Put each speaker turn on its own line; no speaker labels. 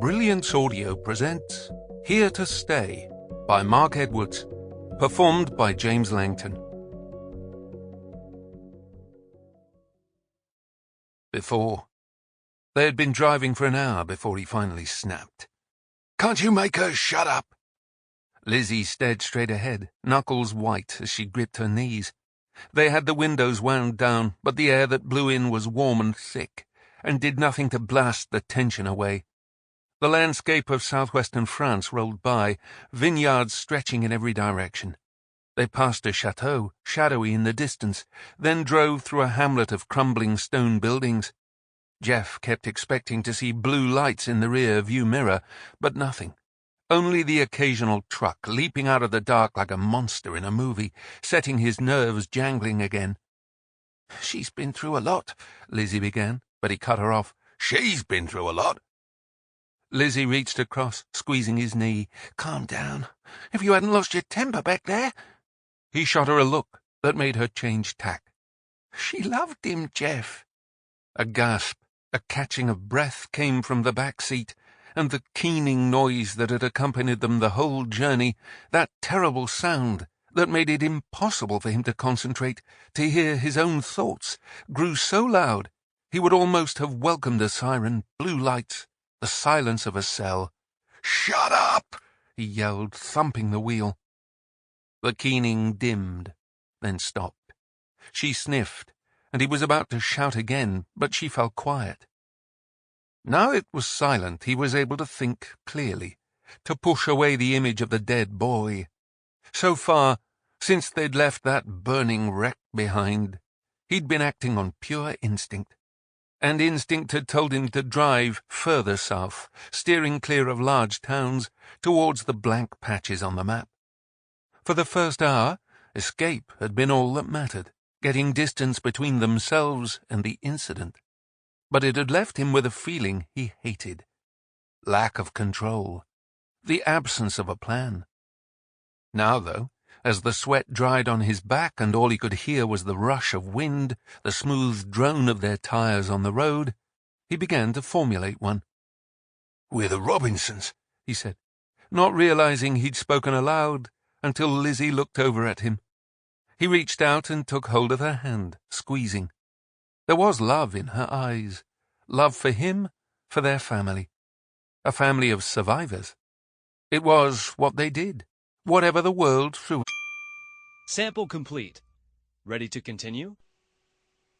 Brilliance Audio presents Here to Stay by Mark Edwards, performed by James Langton. Before, they had been driving for an hour before he finally snapped. "Can't you make her shut up?" Lizzie stared straight ahead, knuckles white as she gripped her knees. They had the windows wound down, but the air that blew in was warm and thick, and did nothing to blast the tension away. The landscape of southwestern France rolled by, vineyards stretching in every direction. They passed a chateau, shadowy in the distance, then drove through a hamlet of crumbling stone buildings. Jeff kept expecting to see blue lights in the rear view mirror, but nothing. Only the occasional truck leaping out of the dark like a monster in a movie, setting his nerves jangling again. "She's been through a lot," Lizzie began, but he cut her off. "She's been through a lot." Lizzie reached across, squeezing his knee. "Calm down. If you hadn't lost your temper back there." He shot her a look that made her change tack. "She loved him, Jeff." A gasp, a catching of breath came from the back seat, and the keening noise that had accompanied them the whole journey, that terrible sound that made it impossible for him to concentrate, to hear his own thoughts, grew so loud he would almost have welcomed a siren, blue lights, the silence of a cell. "Shut up!" he yelled, thumping the wheel. The keening dimmed, then stopped. She sniffed, and he was about to shout again, but she fell quiet. Now it was silent, he was able to think clearly, to push away the image of the dead boy. So far, since they'd left that burning wreck behind, he'd been acting on pure instinct. And instinct had told him to drive further south, steering clear of large towns, towards the blank patches on the map. For the first hour, escape had been all that mattered, getting distance between themselves and the incident. But it had left him with a feeling he hated. Lack of control. The absence of a plan. Now, though, as the sweat dried on his back and all he could hear was the rush of wind, the smooth drone of their tires on the road, he began to formulate one. "We're the Robinsons," he said, not realizing he'd spoken aloud until Lizzie looked over at him. He reached out and took hold of her hand, squeezing. There was love in her eyes, love for him, for their family. A family of survivors. It was what they did, whatever the world threw.
Sample complete. Ready to continue?